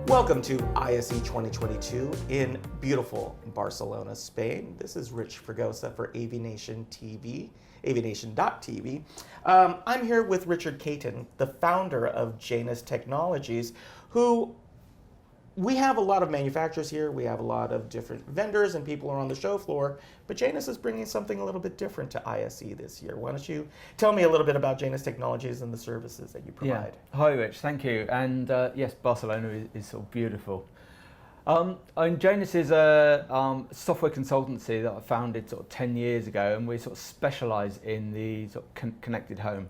Welcome to ISE 2022 in beautiful Barcelona, Spain. This is Rich Fregosa for AVNation TV, AVNation.tv. I'm here with Richard Caton, the founder of Janus Technologies, who we have a lot of manufacturers here. We have a lot of different vendors and people are on the show floor, but Janus is bringing something a little bit different to ISE this year. Why don't you tell me a little bit about Janus Technologies and the services that you provide? Yeah. Hi, Rich. Thank you. And yes, Barcelona is sort of beautiful. Janus is a software consultancy that I founded sort of 10 years ago, and we sort of specialise in the sort of connected home.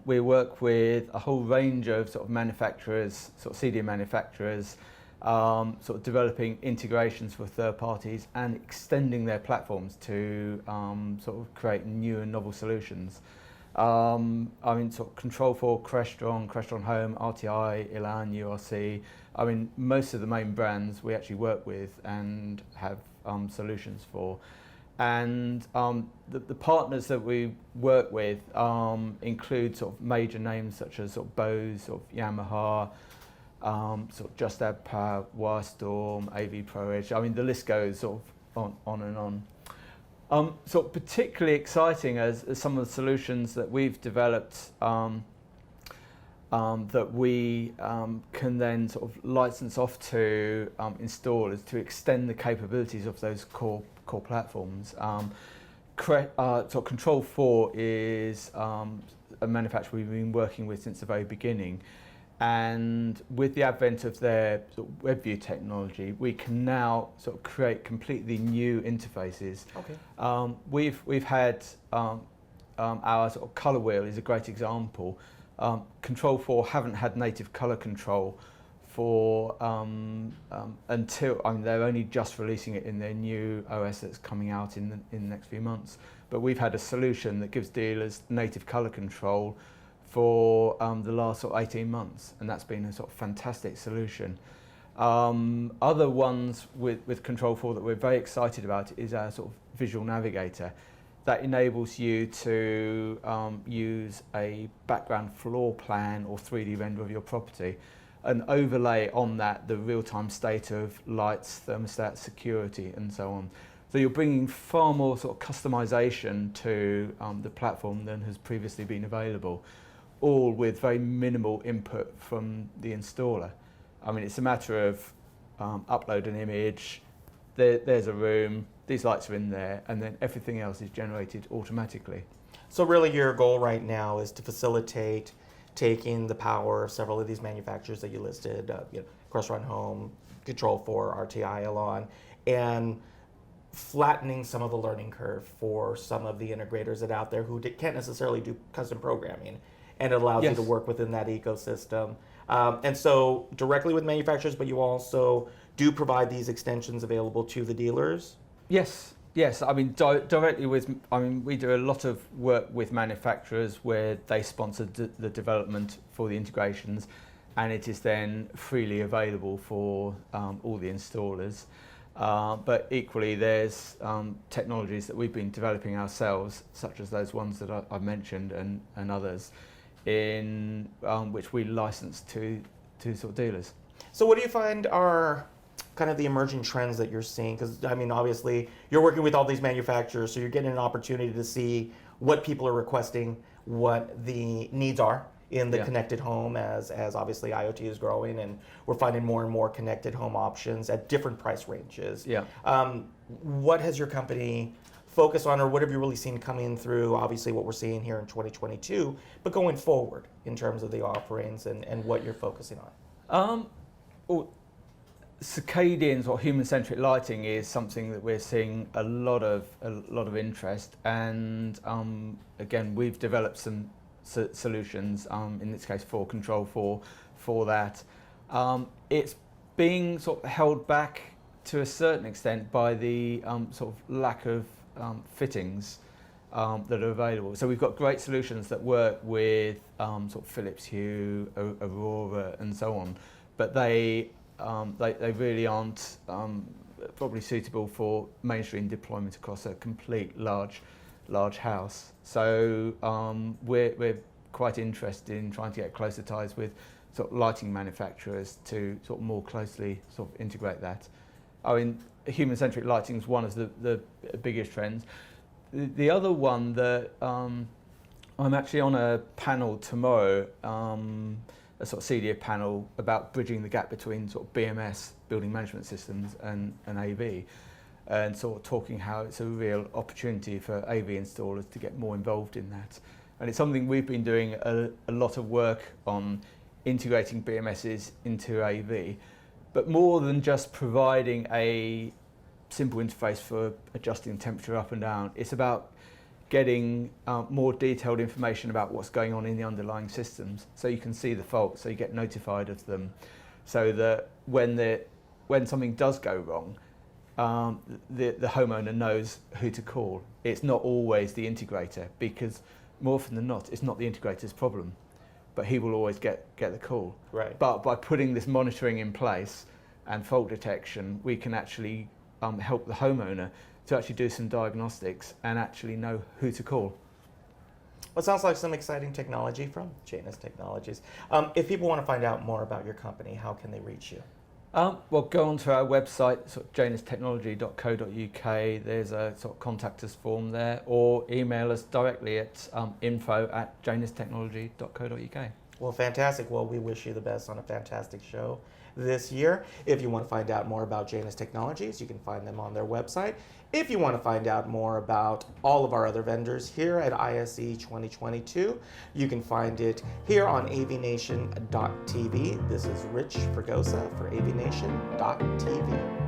We work with a whole range of sort of manufacturers, sort of CDM manufacturers, sort of developing integrations for third parties and extending their platforms to sort of create new and novel solutions. I mean, sort of Control4, Crestron Home, RTI, Elan, URC. I mean, most of the main brands we actually work with and have solutions for. And the partners that we work with include sort of major names such as sort of Bose, sort of Yamaha, sort of Just Add Power, Wirestorm, AV Pro Edge. I mean, the list goes sort of on and on. Sort of particularly exciting as some of the solutions that we've developed that we can then sort of license off to installers to extend the capabilities of those core platforms. So Control4 is a manufacturer we've been working with since the very beginning, and with the advent of their sort of WebView technology, we can now sort of create completely new interfaces. Okay. We've had our sort of colour wheel is a great example. Control4 haven't had native colour control for until, I mean, they're only just releasing it in their new OS that's coming out in the next few months. But we've had a solution that gives dealers native colour control for the last sort of 18 months, and that's been a sort of fantastic solution. Other ones with Control4 that we're very excited about is our sort of visual navigator. That enables you to use a background floor plan or 3D render of your property and overlay on that the real-time state of lights, thermostat, security, and so on. So you're bringing far more sort of customization to the platform than has previously been available, all with very minimal input from the installer. I mean, it's a matter of upload an image, there's a room, these lights are in there, and then everything else is generated automatically. So really your goal right now is to facilitate taking the power of several of these manufacturers that you listed, Crestron Home, Control4, RTI, Elan, and flattening some of the learning curve for some of the integrators that are out there who can't necessarily do custom programming, and it allows you to work within that ecosystem. And so directly with manufacturers, but you also do provide these extensions available to the dealers? Yes. I mean, directly with, I mean, we do a lot of work with manufacturers where they sponsor the development for the integrations, and it is then freely available for all the installers. But equally, there's technologies that we've been developing ourselves, such as those ones that I've mentioned and others, in which we license to sort of dealers. So what do you find are kind of the emerging trends that you're seeing? Because I mean, obviously you're working with all these manufacturers, so you're getting an opportunity to see what people are requesting, what the needs are in the connected home as obviously IoT is growing, and we're finding more and more connected home options at different price ranges. Yeah. What has your company focused on, or what have you really seen coming through, obviously what we're seeing here in 2022, but going forward in terms of the offerings and what you're focusing on? Well, circadian or human-centric lighting is something that we're seeing a lot of interest, and again, we've developed some solutions in this case for Control4 for that. It's being sort of held back to a certain extent by the sort of lack of fittings that are available. So we've got great solutions that work with sort of Philips Hue, Aurora, and so on, but they really aren't probably suitable for mainstream deployment across a complete large house. So we're quite interested in trying to get closer ties with sort of lighting manufacturers to sort of more closely sort of integrate that. I mean, human-centric lighting is one of the biggest trends. The other one that I'm actually on a panel tomorrow, a sort of CDA panel about bridging the gap between sort of BMS, building management systems, and AV, and sort of talking how it's a real opportunity for AV installers to get more involved in that. And it's something we've been doing a lot of work on, integrating BMSs into AV, but more than just providing a simple interface for adjusting temperature up and down. It's about getting more detailed information about what's going on in the underlying systems, so you can see the faults, so you get notified of them, so that when something does go wrong, the homeowner knows who to call. It's not always the integrator, because more often than not, it's not the integrator's problem, but he will always get the call. Right. But by putting this monitoring in place and fault detection, we can actually help the homeowner to actually do some diagnostics and actually know who to call. Well, it sounds like some exciting technology from Janus Technologies. If people want to find out more about your company, how can they reach you? Well, go onto our website, sort of janustechnology.co.uk. There's a sort of contact us form there, or email us directly at info@janustechnology.co.uk. Well, fantastic. Well, we wish you the best on a fantastic show this year. If you want to find out more about Janus Technologies, you can find them on their website. If you want to find out more about all of our other vendors here at ISE 2022, you can find it here on AVNation.tv. This is Rich Fregosa for AVNation.tv.